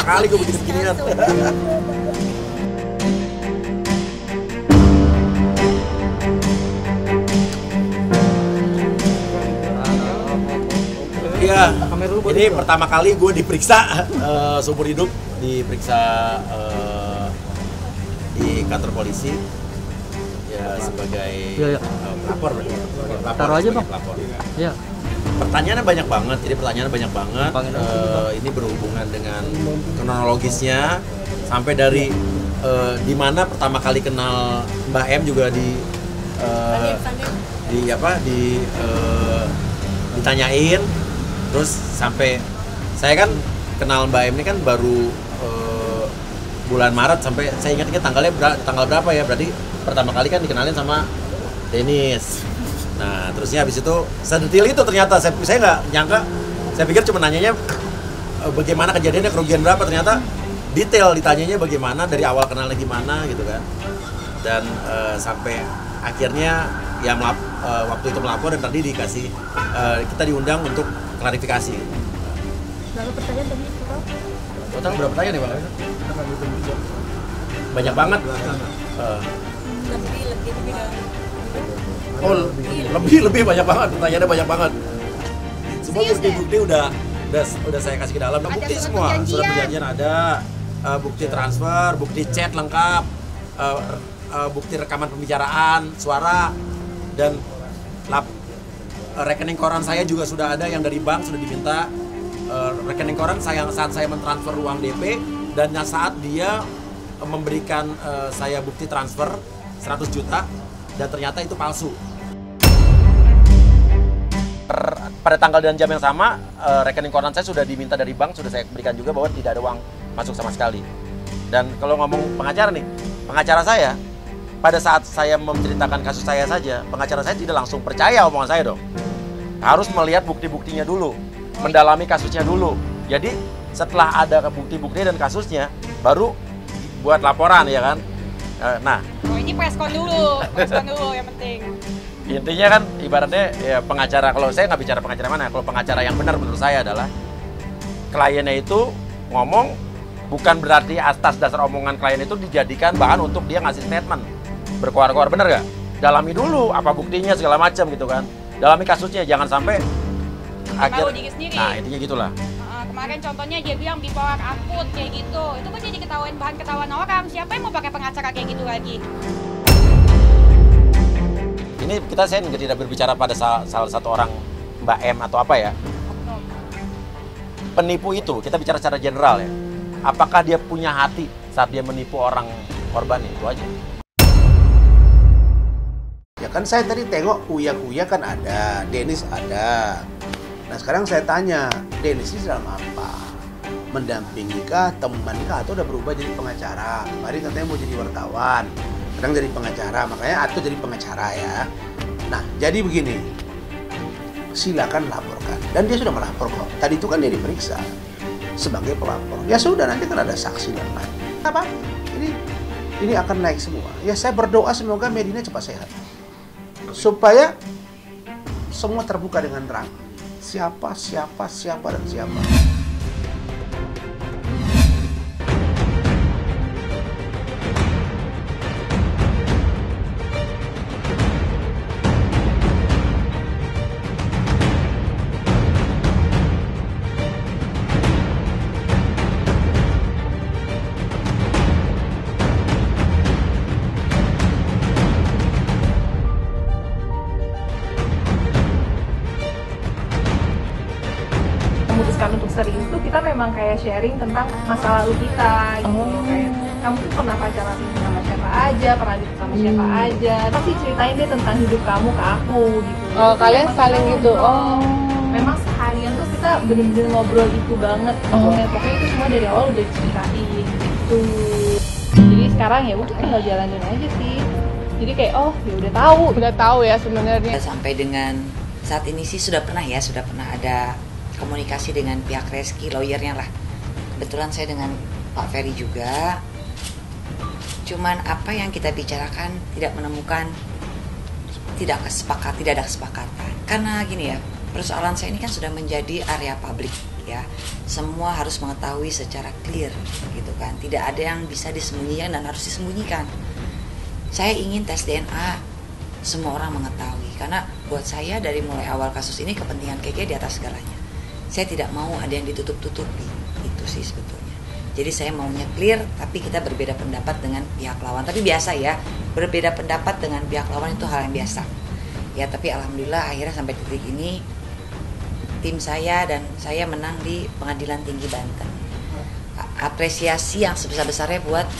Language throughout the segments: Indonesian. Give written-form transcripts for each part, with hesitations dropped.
kali gue bikin beginian. Iya, ini pertama kali gue diperiksa seumur hidup, diperiksa di kantor polisi ya sebagai pelapor, Taruh aja bang. pelapor. Iya. Pertanyaannya banyak banget, ini berhubungan dengan kronologisnya sampai dari di mana pertama kali kenal Mbak M juga ditanyain. Terus sampai saya kan kenal Mbak M ini kan baru bulan Maret, sampai saya ingat tanggal berapa ya, berarti pertama kali kan dikenalin sama Dennis. Nah terusnya habis itu sedetil itu ternyata saya nggak nyangka, saya pikir cuma nanyanya bagaimana kejadiannya, kerugian berapa, ternyata detail ditanyanya bagaimana, dari awal kenalnya gimana gitu kan. Dan sampai akhirnya ya waktu itu melapor dan tadi dikasih kita diundang untuk klarifikasi. Lalu pertanyaan tadi Total berapa pertanyaan nih Bang? Banyak banget. Lebih banyak banget, pertanyaannya banyak banget. Semua bukti-bukti udah saya kasih ke dalam. Bukti semua, surat perjanjian ada, bukti transfer, bukti chat lengkap, bukti rekaman pembicaraan, suara, dan rekening koran saya juga sudah ada yang dari bank sudah diminta. Rekening koran saat saya mentransfer uang DP dan saat dia memberikan saya bukti transfer 100 juta dan ternyata itu palsu. Pada tanggal dan jam yang sama, rekening koran saya sudah diminta dari bank, sudah saya berikan juga bahwa tidak ada uang masuk sama sekali. Dan kalau ngomong pengacara nih, pengacara saya pada saat saya menceritakan kasus saya saja, pengacara saya tidak langsung percaya omongan saya dong. Harus melihat bukti-buktinya dulu, mendalami kasusnya dulu. Jadi setelah ada bukti-bukti dan kasusnya, baru buat laporan ya kan. Nah, ini preskon dulu yang penting. Intinya kan ibaratnya ya pengacara, kalau saya nggak bicara pengacara mana, kalau pengacara yang benar menurut saya adalah kliennya itu ngomong bukan berarti atas dasar omongan klien itu dijadikan bahan untuk dia ngasih statement berkoar-koar, bener nggak? Dalami dulu apa buktinya segala macam gitu kan. Dalami kasusnya, jangan sampai akhir. Nah intinya gitulah. Kemarin contohnya dia bilang bipolar akut kayak gitu, itu kan jadi bahan ketahuan orang. Siapa yang mau pakai pengacara kayak gitu lagi? Ini saya tidak berbicara pada salah satu orang Mbak M atau apa ya. Penipu itu kita bicara secara general ya. Apakah dia punya hati saat dia menipu orang korban, itu aja. Ya kan saya tadi tengok Uya kan ada, Dennis ada. Nah sekarang saya tanya, Dennis ini dalam apa? Mendampingi kah, teman kah, atau udah berubah jadi pengacara? Kemarin katanya mau jadi wartawan, sekarang jadi pengacara, makanya atau jadi pengacara ya. Nah jadi begini, silakan laporkan. Dan dia sudah melapor kok. Tadi itu kan dia diperiksa sebagai pelapor. Ya sudah, nanti kan ada saksi dan lain. Apa? Ini akan naik semua. Ya saya berdoa semoga Medina cepat sehat. Supaya semua terbuka dengan terang. Siapa dan siapa. Memutuskan untuk serius tuh kita memang kayak sharing tentang masa lalu kita gitu. Kayak kamu tuh pernah pacaran sama siapa aja, pernah deket sama siapa aja, tapi ceritain deh tentang hidup kamu ke aku gitu. Oh kalian saling gitu. Oh memang seharian tuh kita bener-bener ngobrol itu banget. Pokoknya itu semua dari awal udah ceritain gitu. Jadi sekarang ya udah tinggal jalanin aja sih. Jadi kayak udah tahu ya sebenarnya. Sampai dengan saat ini sih sudah pernah ada komunikasi dengan pihak Reski, lawyernya lah. Kebetulan saya dengan Pak Ferry juga. Cuman apa yang kita bicarakan tidak ada kesepakatan. Karena gini ya, persoalan saya ini kan sudah menjadi area publik. ya. Semua harus mengetahui secara clear gitu kan. Tidak ada yang bisa disembunyikan dan harus disembunyikan. Saya ingin tes DNA semua orang mengetahui, karena buat saya dari mulai awal kasus ini kepentingan Keke di atas segalanya. Saya tidak mau ada yang ditutup-tutupi, itu sih sebetulnya. Jadi saya maunya clear, tapi kita berbeda pendapat dengan pihak lawan. Tapi biasa ya, berbeda pendapat dengan pihak lawan itu hal yang biasa. Ya, tapi alhamdulillah akhirnya sampai titik ini tim saya dan saya menang di Pengadilan Tinggi Banten. Apresiasi yang sebesar-besarnya buat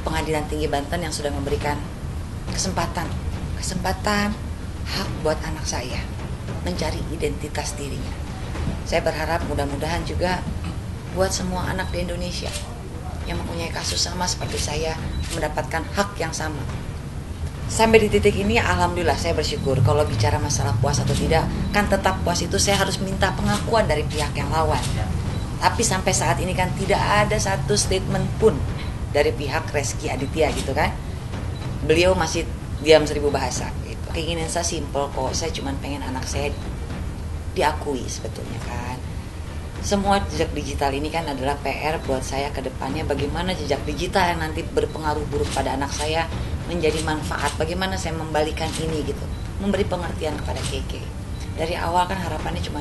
Pengadilan Tinggi Banten yang sudah memberikan kesempatan hak buat anak saya mencari identitas dirinya. Saya berharap mudah-mudahan juga buat semua anak di Indonesia yang mempunyai kasus sama seperti saya mendapatkan hak yang sama. Sampai di titik ini alhamdulillah saya bersyukur. Kalau bicara masalah puas atau tidak, kan tetap puas itu saya harus minta pengakuan dari pihak yang lawan. Tapi sampai saat ini kan tidak ada satu statement pun dari pihak Reski Aditya gitu kan. Beliau masih diam 1000 bahasa gitu. Keinginan saya simple kok, saya cuma pengen anak saya diakui sebetulnya kan. Semua jejak digital ini kan adalah PR buat saya ke depannya, bagaimana jejak digital yang nanti berpengaruh buruk pada anak saya menjadi manfaat, bagaimana saya membalikan ini gitu, memberi pengertian kepada Keke. Dari awal kan harapannya cuma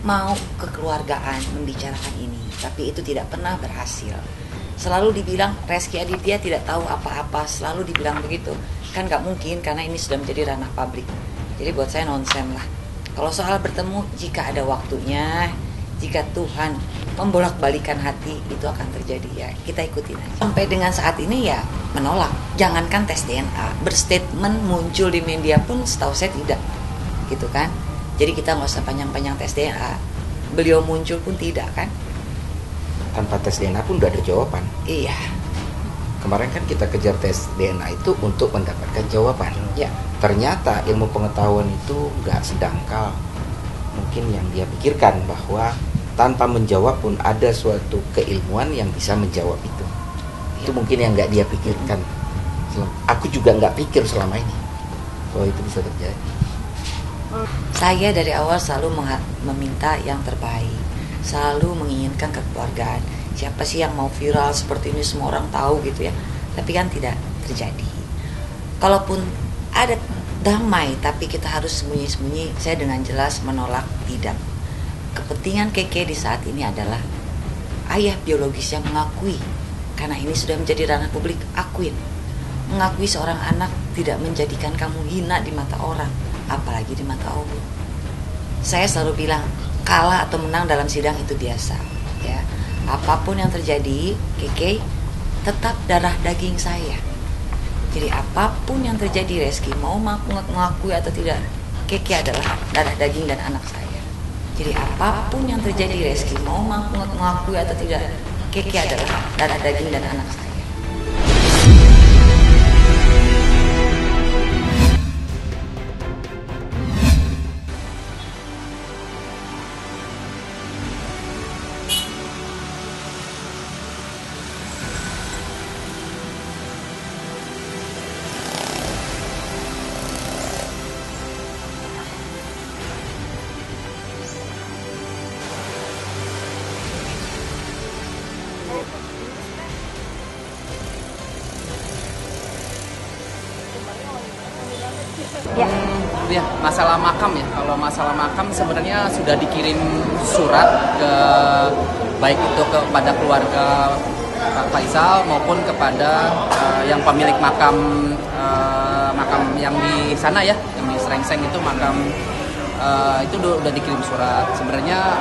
mau kekeluargaan membicarakan ini, tapi itu tidak pernah berhasil. Selalu dibilang Reski Aditya tidak tahu apa-apa, selalu dibilang begitu. Kan gak mungkin karena ini sudah menjadi ranah publik. Jadi buat saya nonsen lah. Kalau soal bertemu, jika ada waktunya, jika Tuhan membolak-balikan hati, itu akan terjadi ya. Kita ikutin aja. Sampai dengan saat ini ya menolak. Jangankan tes DNA, berstatement muncul di media pun setahu saya tidak. Gitu kan. Jadi kita gak usah panjang-panjang tes DNA. Beliau muncul pun tidak kan. Tanpa tes DNA pun udah ada jawaban. Iya. Kemarin kan kita kejar tes DNA itu untuk mendapatkan jawaban. Ya. Ternyata ilmu pengetahuan itu nggak sedangkal mungkin yang dia pikirkan, bahwa tanpa menjawab pun ada suatu keilmuan yang bisa menjawab itu. Ya. Itu mungkin yang nggak dia pikirkan. Aku juga nggak pikir selama ini bahwa itu bisa terjadi. Saya dari awal selalu meminta yang terbaik, selalu menginginkan kekeluargaan. Siapa sih yang mau viral seperti ini, semua orang tahu gitu ya. Tapi kan tidak terjadi. Kalaupun ada damai tapi kita harus sembunyi-sembunyi, saya dengan jelas menolak tidak. Kepentingan Keke di saat ini adalah ayah biologis yang mengakui, karena ini sudah menjadi ranah publik, akuin. Mengakui seorang anak tidak menjadikan kamu hina di mata orang, apalagi di mata Allah. Saya selalu bilang, kalah atau menang dalam sidang itu biasa ya. Apapun yang terjadi, Keke tetap darah daging saya. Jadi apapun yang terjadi, Reski mau mengakui atau tidak, Keke adalah darah daging dan anak saya. Jadi apapun yang terjadi, Reski mau mengakui atau tidak, Keke adalah darah daging dan anak saya. Ya, masalah makam ya. Kalau masalah makam sebenarnya sudah dikirim surat ke baik itu kepada keluarga Pak Faisal maupun kepada yang pemilik makam makam yang di sana ya, yang di Srengseng itu makam itu udah dikirim surat. Sebenarnya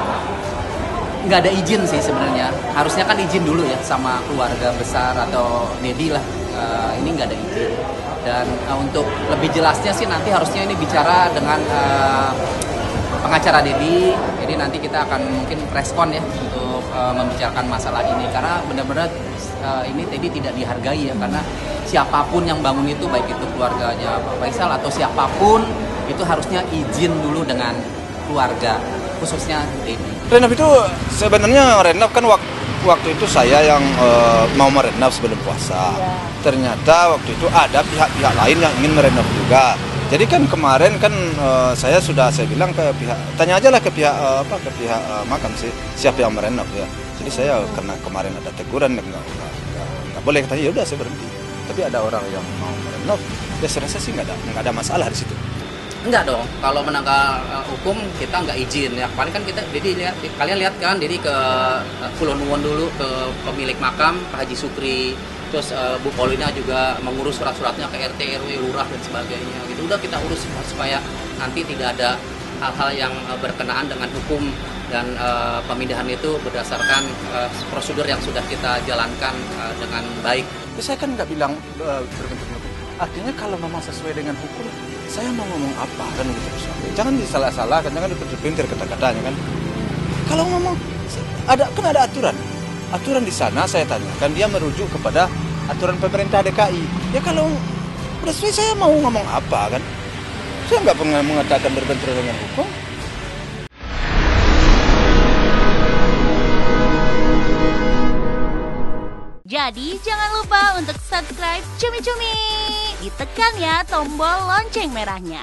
nggak ada izin sih sebenarnya. Harusnya kan izin dulu ya sama keluarga besar atau Dedi lah. Ini nggak ada izin. Dan untuk lebih jelasnya sih nanti harusnya ini bicara dengan pengacara Dedi. Jadi nanti kita akan mungkin respon ya untuk membicarakan masalah ini, karena benar-benar ini Dedi tidak dihargai ya, karena siapapun yang bangun itu, baik itu keluarganya Pak Faisal atau siapapun, itu harusnya izin dulu dengan keluarga, khususnya Dedi. Renov itu sebenarnya Renov kan waktu itu saya yang mau merenov sebelum puasa. Ternyata waktu itu ada pihak-pihak lain yang ingin merenov juga. Jadi kan kemarin kan saya bilang ke pihak, tanya aja lah ke pihak ke pihak makam sih, siapa yang merenov ya. Jadi saya karena kemarin ada teguran nggak boleh, katanya ya udah saya berhenti. Tapi ada orang yang mau merenov, ya saya rasa sih nggak ada masalah di situ. Enggak dong, kalau menanggal hukum kita nggak izin ya. Paling kan kita, jadi kalian lihat kan, jadi ke Pulau Nuwun dulu ke pemilik makam Pak Haji Sukri. Terus Bu Paulina juga mengurus surat-suratnya ke RT, RW, lurah dan sebagainya gitu. Udah kita urus supaya nanti tidak ada hal-hal yang berkenaan dengan hukum, dan pemindahan itu berdasarkan prosedur yang sudah kita jalankan dengan baik. Ya, saya kan nggak bilang berbentuk hukum. Artinya kalau memang sesuai dengan hukum, saya mau ngomong apa kan gitu. Jangan disalah-salahkan, jangan dipintir kata-katanya kan. Kalau ngomong ada aturan. Aturan di sana saya tanyakan, dia merujuk kepada aturan pemerintah DKI. Ya kalau udah sesuai, saya mau ngomong apa kan? Saya nggak pernah mengatakan berbenturan dengan hukum. Jadi jangan lupa untuk subscribe Cumi Cumi. Ditekan ya tombol lonceng merahnya.